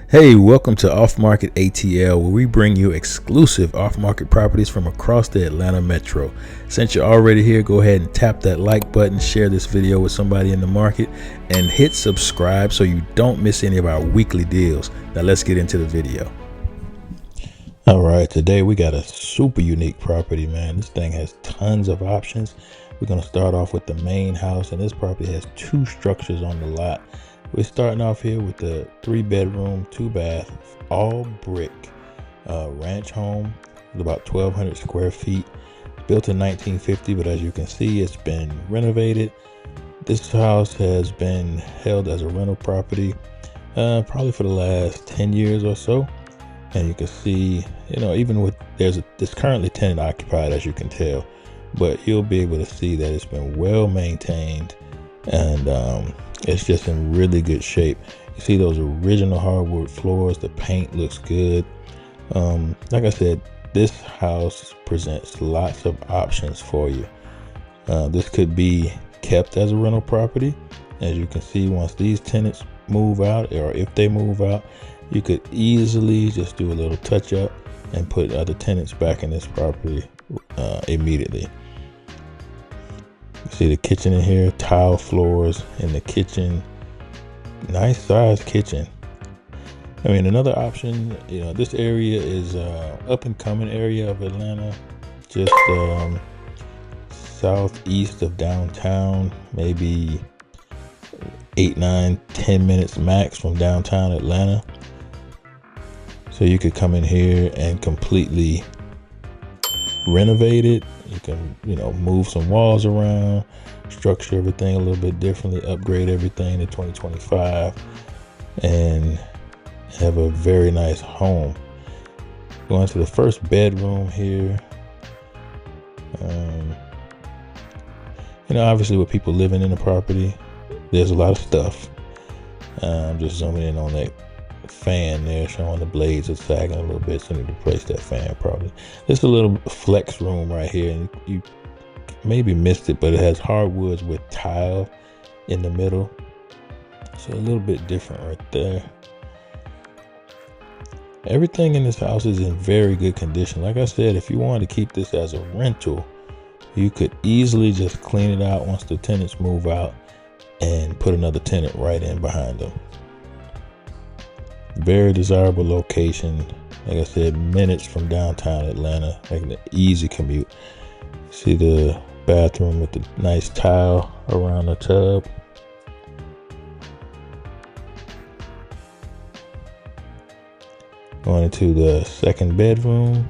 Hey, welcome to Off Market ATL, where we bring you exclusive off-market properties from across the Atlanta metro. Since you're already here, go ahead and tap that like button, share this video with somebody in the market, and hit subscribe so you don't miss any of our weekly deals. Now let's get into the video. All right, today we got a super unique property, man. This thing has tons of options. We're going to start off with the main house, and this property has two structures on the lot. We're starting off here with the 3-bedroom, 2-bath, all brick ranch home with about 1,200 square feet. Built in 1950, but as you can see, it's been renovated. This house has been held as a rental property probably for the last 10 years or so. And you can see, even with it's currently tenant occupied, as you can tell, but you'll be able to see that it's been well maintained and it's just in really good shape. You see those original hardwood floors. The paint looks good. Like I said, this house presents lots of options for you. This could be kept as a rental property. As you can see, once these tenants move out, or if they move out, you could easily just do a little touch up and put other tenants back in this property immediately. You see the kitchen in here, tile floors in the kitchen, nice size kitchen. I mean, another option, this area is up and coming area of Atlanta, just southeast of downtown, maybe 8, 9, 10 minutes max from downtown Atlanta. So you could come in here and completely renovate it. You can, move some walls around, structure everything a little bit differently, upgrade everything to 2025, and have a very nice home. Going to the first bedroom here. Obviously with people living in the property, there's a lot of stuff. I'm just zooming in on that fan there, showing the blades are sagging a little bit, so I need to replace that fan probably. There's a little flex room right here, and you maybe missed it, but it has hardwoods with tile in the middle, so a little bit different right there. Everything in this house is in very good condition. Like I said, if you wanted to keep this as a rental, you could easily just clean it out once the tenants move out and put another tenant right in behind them. Very desirable location. Like I said, minutes from downtown Atlanta, making an easy commute. See the bathroom with the nice tile around the tub. Going into the second bedroom.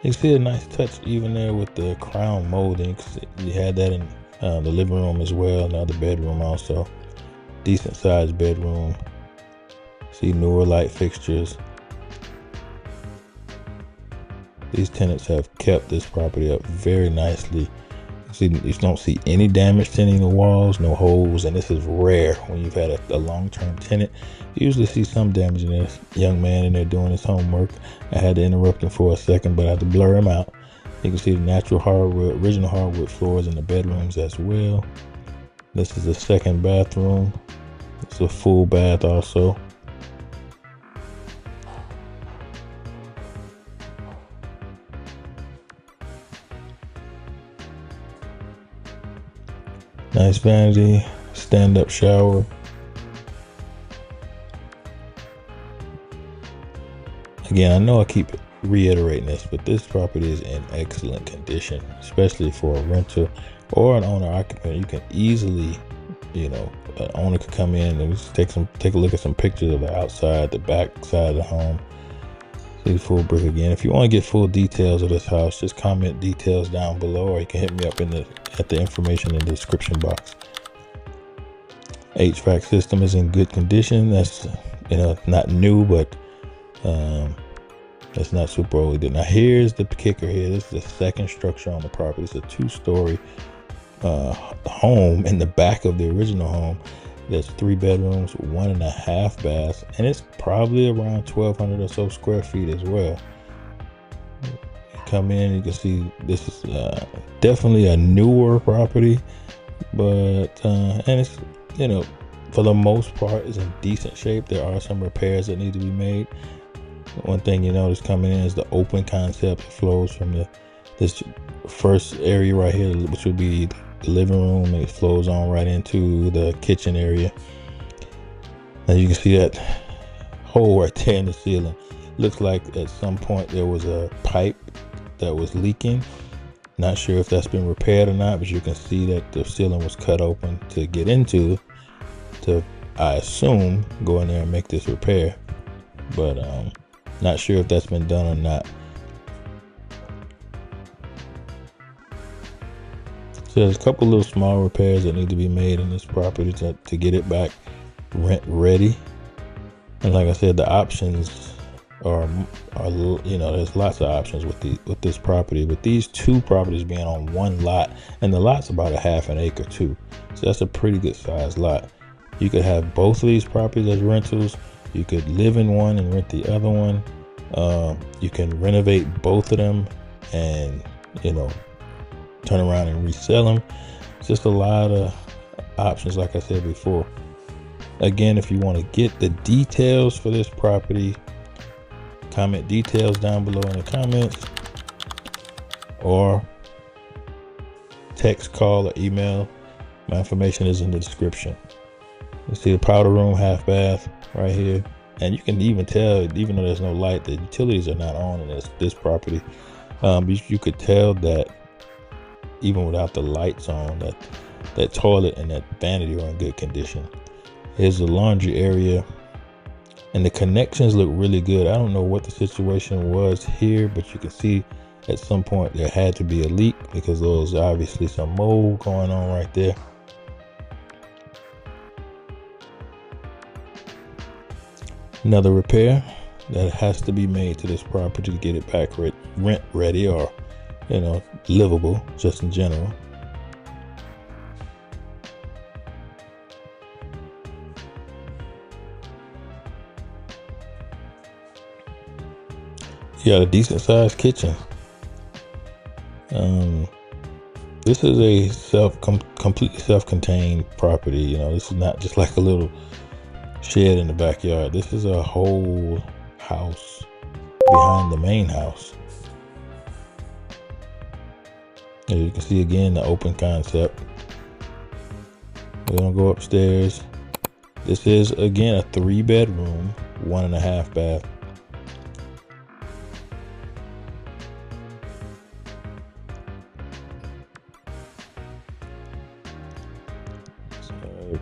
You see a nice touch even there with the crown molding. You had that in the living room as well, another bedroom also. Decent sized bedroom. See newer light fixtures. These tenants have kept this property up very nicely. You don't see any damage to any of the walls, no holes, and this is rare when you've had a long-term tenant. You usually see some damage in this young man in there doing his homework. I had to interrupt him for a second, but I had to blur him out. You can see the natural hardwood, original hardwood floors in the bedrooms as well. This is the second bathroom. It's a full bath also. Nice vanity, stand-up shower. Again, I know I keep reiterating this, but this property is in excellent condition, especially for a renter or an owner-occupant. You can easily, an owner could come in and just take a look at some pictures of the outside, the back side of the home. See the full brick again. If you want to get full details of this house, just comment details down below, or you can hit me up at the information in the description box. HVAC system is in good condition. That's not new, but it's not super old. Now here's the kicker here. This is the second structure on the property. It's a 2-story home in the back of the original home. There's 3 bedrooms, 1.5 baths, and it's probably around 1,200 or so square feet as well. You come in, you can see this is definitely a newer property, but and it's for the most part, is in decent shape. There are some repairs that need to be made. One thing you notice coming in is the open concept. It flows from this first area right here, which would be the living room. It flows on right into the kitchen area. Now you can see that hole right there in the ceiling. Looks like at some point there was a pipe that was leaking. Not sure if that's been repaired or not, but you can see that the ceiling was cut open to get into, to, I assume, go in there and make this repair. But not sure if that's been done or not. So there's a couple little small repairs that need to be made in this property to get it back rent ready. And like I said, the options are there's lots of options with this property. With these two properties being on one lot, and the lot's about a half an acre too, so that's a pretty good sized lot. You could have both of these properties as rentals. You could live in one and rent the other one. You can renovate both of them and turn around and resell them. It's just a lot of options, like I said before. Again, if you want to get the details for this property, comment details down below in the comments, or text, call, or email. My information is in the description. You see the powder room, half bath right here, and you can even tell, even though there's no light, the utilities are not on in this property. You could tell that even without the lights on, that toilet and that vanity are in good condition. Here's the laundry area, and the connections look really good. I don't know what the situation was here, but you can see at some point there had to be a leak because there was obviously some mold going on right there. Another repair that has to be made to this property to get it back rent ready, or livable just in general. You got a decent sized kitchen. This is a completely self-contained property. This is not just like a little shed in the backyard. This is a whole house behind the main house. As you can see, again, the open concept. We're gonna go upstairs. This is, again, a 3-bedroom, 1.5 bath.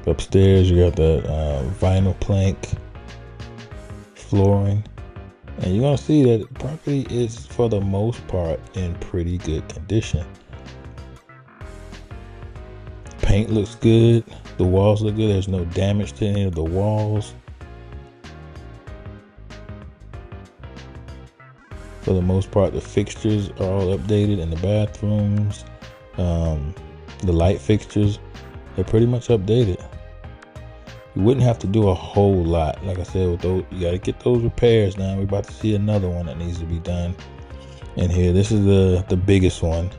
Upstairs, you got the vinyl plank flooring, and you're gonna see that the property is, for the most part, in pretty good condition. Paint looks good. The walls look good. There's no damage to any of the walls. For the most part, the fixtures are all updated in the bathrooms. The light fixtures, they're pretty much updated. You wouldn't have to do a whole lot. Like I said, with those, you got to get those repairs done. We're about to see another one that needs to be done in here. This is the biggest one.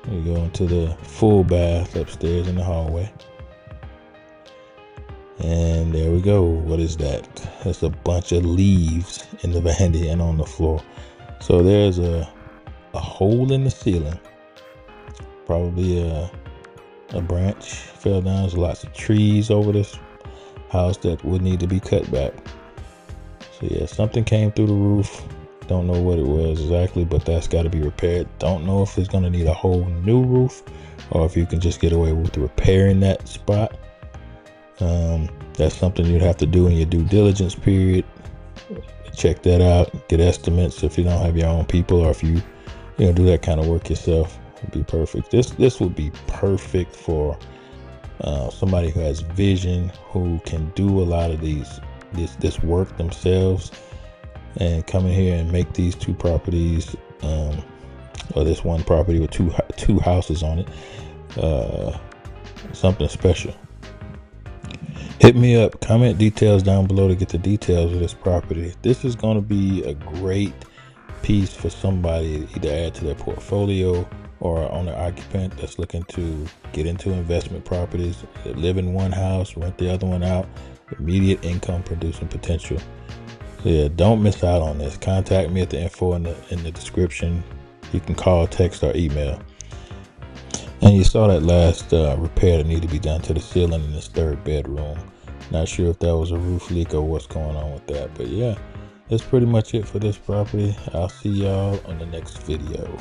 We go into the full bath upstairs in the hallway. And there we go. What is that? That's a bunch of leaves in the vanity and on the floor. So there's a hole in the ceiling. Probably a branch fell down. There's lots of trees over this house that would need to be cut back. So yeah, something came through the roof. Don't know what it was exactly, but that's got to be repaired. Don't know if it's going to need a whole new roof or if you can just get away with repairing that spot. That's something you'd have to do in your due diligence period. Check that out, get estimates if you don't have your own people, or if you do that kind of work yourself. It'd be perfect. This would be perfect for somebody who has vision, who can do a lot of this work themselves, and come in here and make these two properties, or this one property with two houses on it, something special. Hit me up, comment details down below to get the details of this property. This is going to be a great piece for somebody to either add to their portfolio or an owner occupant that's looking to get into investment properties, live in one house, rent the other one out, immediate income producing potential. So yeah, don't miss out on this. Contact me at the info in the description. You can call, text, or email. And you saw that last repair that needed to be done to the ceiling in this third bedroom. Not sure if that was a roof leak or what's going on with that, but yeah, that's pretty much it for this property. I'll see y'all on the next video.